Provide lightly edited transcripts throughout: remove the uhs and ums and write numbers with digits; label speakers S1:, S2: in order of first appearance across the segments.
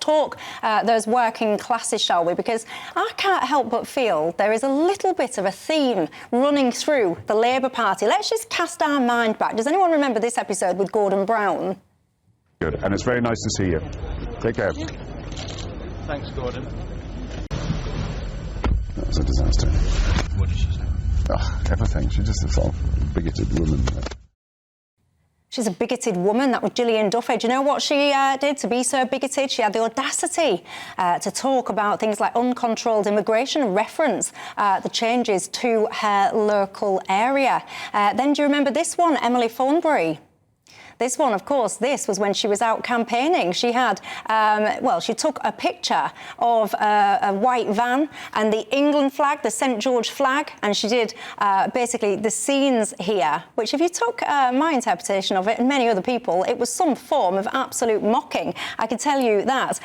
S1: talk those working classes, shall we? Because I can't help but feel there is a little bit of a theme running through the Labour Party. Let's just cast our mind back. Does anyone remember this episode with Gordon Brown?
S2: Good, and it's very nice to see you. Take care.
S3: Thanks, Gordon.
S2: That was a disaster.
S3: What did she say?
S2: Oh, everything. She's just a sort of bigoted woman.
S1: She's a bigoted woman. That was Gillian Duffy. Do you know what she did to be so bigoted? She had the audacity to talk about things like uncontrolled immigration and reference the changes to her local area. Then do you remember this one, Emily Thornberry? This one, of course, this was when she was out campaigning. She had, she took a picture of a white van and the England flag, the St George flag, and she did basically the scenes here, which if you took my interpretation of it and many other people, it was some form of absolute mocking. I can tell you that.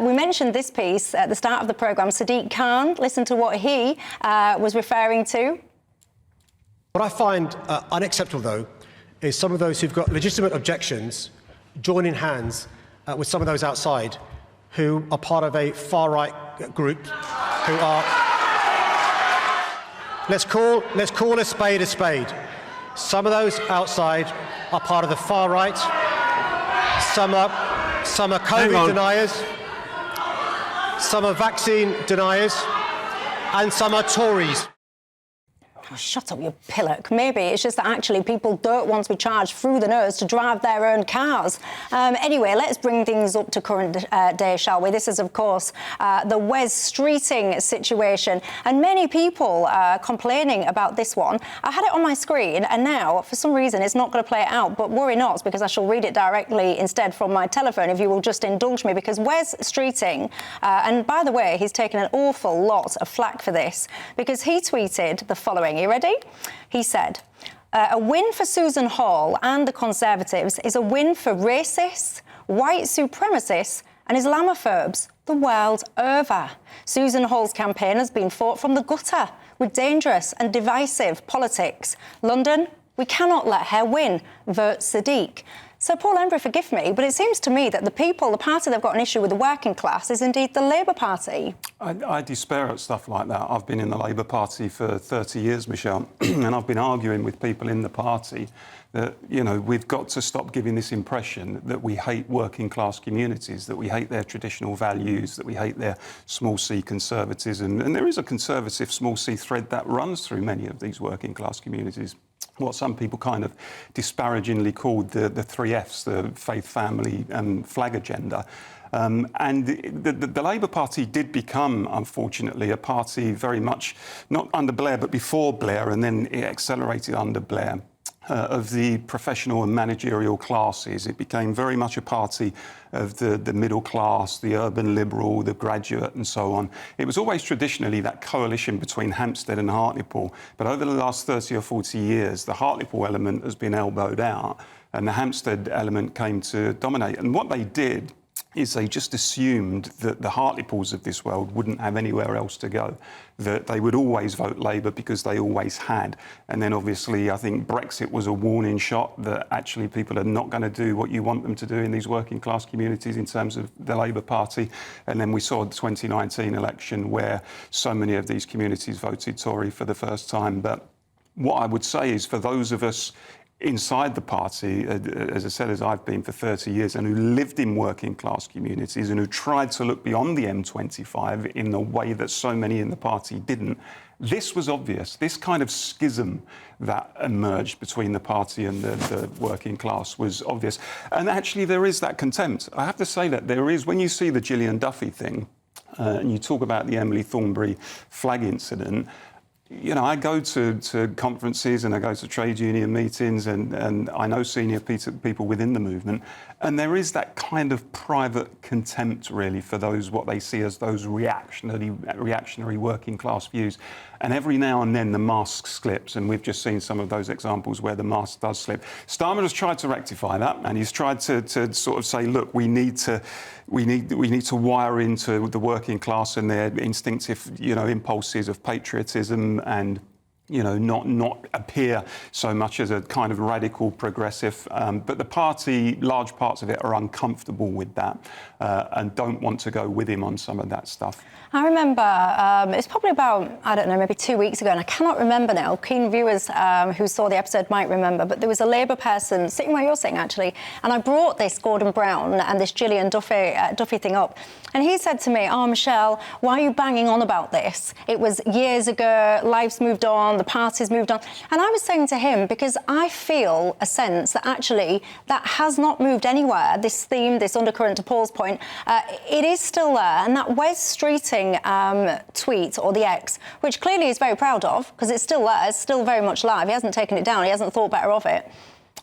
S1: We mentioned this piece at the start of the programme. Sadiq Khan, listen to what he was referring to.
S4: What I find unacceptable, though, is some of those who've got legitimate objections joining hands with some of those outside who are part of a far-right group who are... Let's call a spade a spade. Some of those outside are part of the far-right. Some are COVID deniers. Some are vaccine deniers. And some are Tories.
S1: Oh, shut up, you pillock. Maybe it's just that actually people don't want to be charged through the nose to drive their own cars. Anyway, let's bring things up to current day, shall we? This is, of course, the Wes Streeting situation, and many people complaining about this one. I had it on my screen, and now, for some reason, it's not going to play it out, but worry not, because I shall read it directly instead from my telephone, if you will just indulge me, because Wes Streeting, and by the way, he's taken an awful lot of flack for this, because he tweeted the following. Are you ready? He said, a win for Susan Hall and the Conservatives is a win for racists, white supremacists and Islamophobes the world over. Susan Hall's campaign has been fought from the gutter with dangerous and divisive politics. London, we cannot let her win. Vote Sadiq. So, Paul Embry, forgive me, but it seems to me that the party that have got an issue with the working class is indeed the Labour Party.
S5: I despair at stuff like that. I've been in the Labour Party for 30 years, Michelle, and I've been arguing with people in the party that, you know, we've got to stop giving this impression that we hate working class communities, that we hate their traditional values, that we hate their small c conservatism. And there is a conservative small c thread that runs through many of these working class communities. What some people kind of disparagingly called the three Fs, the faith, family and flag agenda. And the Labour Party did become, unfortunately, a party very much, not under Blair, but before Blair, and then it accelerated under Blair. Of the professional and managerial classes. It became very much a party of the middle class, the urban liberal, the graduate and so on. It was always traditionally that coalition between Hampstead and Hartlepool, but over the last 30 or 40 years, the Hartlepool element has been elbowed out and the Hampstead element came to dominate. And what they did is they just assumed that the Hartlepools of this world wouldn't have anywhere else to go, that they would always vote Labour because they always had. And then obviously I think Brexit was a warning shot that actually people are not going to do what you want them to do in these working class communities in terms of the Labour Party. And then we saw the 2019 election where so many of these communities voted Tory for the first time. But what I would say is for those of us inside the party, as I said, as I've been for 30 years, and who lived in working class communities and who tried to look beyond the M25 in the way that so many in the party didn't, this was obvious. This kind of schism that emerged between the party and the working class was obvious. And actually there is that contempt. I have to say that there is, when you see the Gillian Duffy thing, and you talk about the Emily Thornberry flag incident, you know, I go to conferences and I go to trade union meetings and I know senior people within the movement, and there is that kind of private contempt, really, for those, what they see as those reactionary working class views. And every now and then the mask slips, and we've just seen some of those examples where the mask does slip. Starmer has tried to rectify that, and he's tried to sort of say, look, we need to wire into the working class and their instinctive, you know, impulses of patriotism and not appear so much as a kind of radical progressive. But the party, large parts of it, are uncomfortable with that and don't want to go with him on some of that stuff.
S1: I remember it's probably about, I don't know, maybe 2 weeks ago, and I cannot remember now. Keen viewers who saw the episode might remember, but there was a Labour person sitting where you're sitting, actually, and I brought this Gordon Brown and this Gillian Duffy thing up, and he said to me, "Oh, Michelle, why are you banging on about this? It was years ago, life's moved on, the party's moved on." And I was saying to him, because I feel a sense that actually that has not moved anywhere, this theme, this undercurrent, to Paul's point, it is still there, and that Wes Streeting tweet, or the X, which clearly he's very proud of, because it's still there, it's still very much live, he hasn't taken it down, he hasn't thought better of it.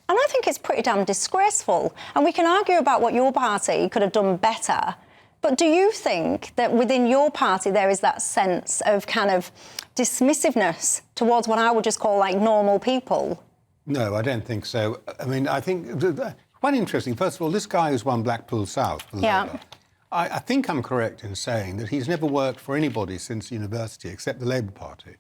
S1: And I think it's pretty damn disgraceful. And we can argue about what your party could have done better, but do you think that within your party there is that sense of kind of dismissiveness towards what I would just call like normal people?
S6: No, I don't think so. I mean, I think quite interesting. First of all, this guy who's won Blackpool South for Labour, I think I'm correct in saying that he's never worked for anybody since university except the Labour Party.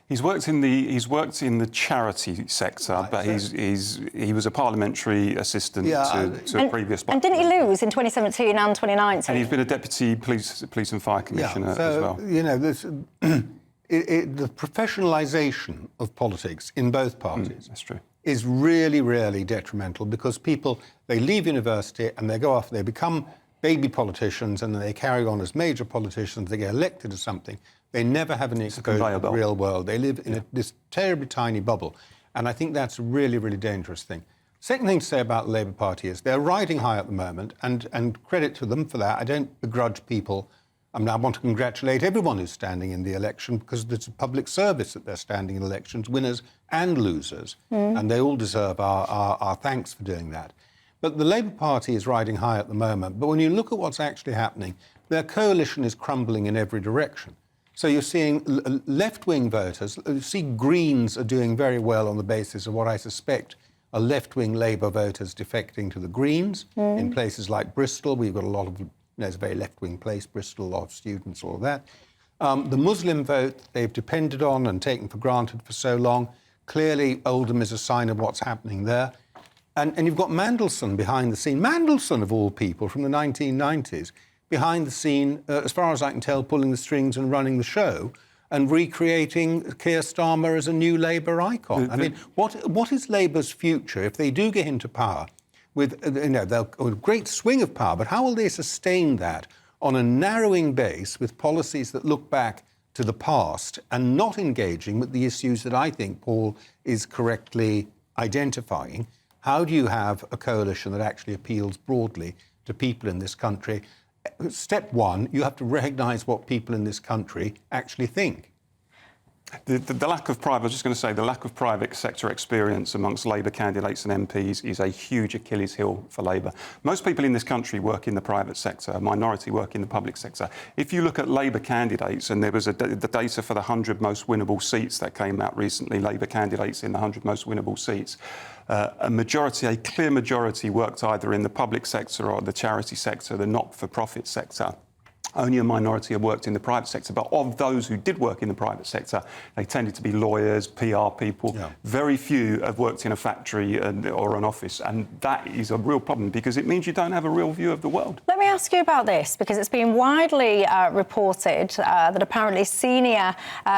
S5: He's worked in the charity sector, right, but he was a parliamentary assistant to a previous.
S1: And didn't he lose in 2017 and 2019?
S5: And he's been a deputy police and fire commissioner as well.
S6: This, the professionalisation of politics in both parties
S5: that's true.
S6: Is really, really detrimental, because people, they leave university and they go off, they become baby politicians, and then they carry on as major politicians, they get elected to something. They never have any exposure to the real world. They live in this terribly tiny bubble. And I think that's a really, really dangerous thing. Second thing to say about the Labour Party is they're riding high at the moment, and credit to them for that. I don't begrudge people. I mean, I want to congratulate everyone who's standing in the election, because it's a public service that they're standing in elections, winners and losers. And they all deserve our thanks for doing that. But the Labour Party is riding high at the moment. But when you look at what's actually happening, their coalition is crumbling in every direction. So you're seeing left-wing voters. You see Greens are doing very well on the basis of what I suspect are left-wing Labour voters defecting to the Greens. In places like Bristol, we've got a lot of, it's a very left-wing place, Bristol, a lot of students, all of that. The Muslim vote they've depended on and taken for granted for so long. Clearly, Oldham is a sign of what's happening there. And you've got Mandelson behind the scene. Mandelson, of all people, from the 1990s, behind the scene, as far as I can tell, pulling the strings and running the show and recreating Keir Starmer as a new Labour icon. I mean, what is Labour's future if they do get into power with, they'll a great swing of power, but how will they sustain that on a narrowing base with policies that look back to the past and not engaging with the issues that I think Paul is correctly identifying? How do you have a coalition that actually appeals broadly to people in this country? Step one, you have to recognise what people in this country actually think.
S5: The lack of private, I was just going to say, the lack of private sector experience amongst Labour candidates and MPs is a huge Achilles heel for Labour. Most people in this country work in the private sector, a minority work in the public sector. If you look at Labour candidates, and there was the data for the 100 most winnable seats that came out recently, Labour candidates in the 100 most winnable seats, a clear majority worked either in the public sector or the charity sector, the not-for-profit sector. Only a minority have worked in the private sector, but of those who did work in the private sector, they tended to be lawyers, PR people. Yeah. Very few have worked in a factory or an office, and that is a real problem because it means you don't have a real view of the world. Let
S1: me ask you about this, because it's been widely reported that apparently senior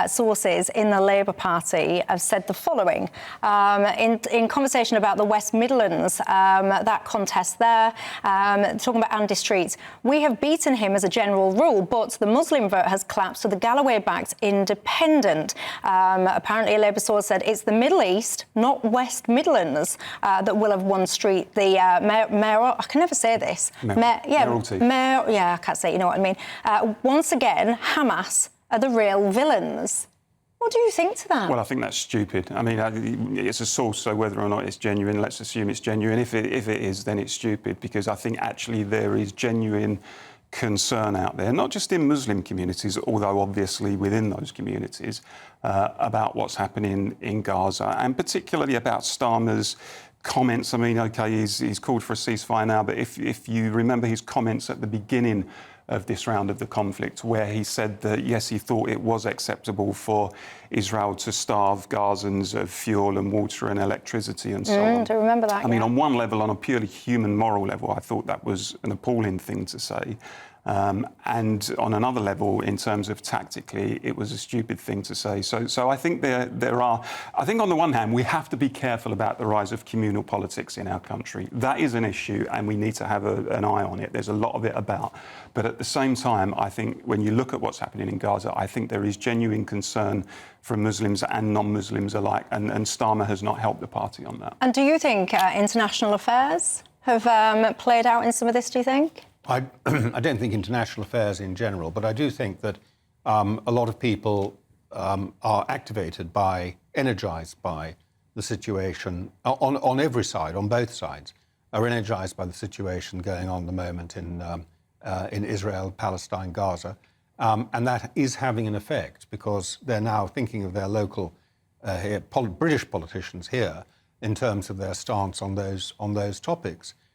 S1: sources in the Labour Party have said the following. In conversation about the West Midlands, that contest there, talking about Andy Street, we have beaten him as a general rule, but the Muslim vote has collapsed to the Galloway-backed Independent. Apparently, a Labour source said it's the Middle East, not West Midlands, that will have won Street. The mayor, I can never say this.
S5: Mayoralty.
S1: I can't say it, you know what I mean. Once again, Hamas are the real villains. What do you think to that?
S5: Well, I think that's stupid. I mean, it's a source, so whether or not it's genuine, let's assume it's genuine. If it is, then it's stupid, because I think actually there is genuine concern out there, not just in Muslim communities, although obviously within those communities, about what's happening in Gaza, and particularly about Starmer's comments. I mean, OK, he's called for a ceasefire now, but if you remember his comments at the beginning of this round of the conflict, where he said that, yes, he thought it was acceptable for Israel to starve Gazans of fuel and water and electricity and so on.
S1: Do you remember that?
S5: I mean, on one level, on a purely human moral level, I thought that was an appalling thing to say. And on another level, in terms of tactically, it was a stupid thing to say. So I think there are... I think on the one hand, we have to be careful about the rise of communal politics in our country. That is an issue, and we need to have an eye on it. There's a lot of it about. But at the same time, I think when you look at what's happening in Gaza, I think there is genuine concern from Muslims and non-Muslims alike, and Starmer has not helped the party on that.
S1: And do you think international affairs have played out in some of this, do you think?
S6: I don't think international affairs in general, but I do think that a lot of people are activated by, energised by the situation on every side, on both sides, are energised by the situation going on at the moment in Israel, Palestine, Gaza, and that is having an effect because they're now thinking of their local British politicians here in terms of their stance on those topics.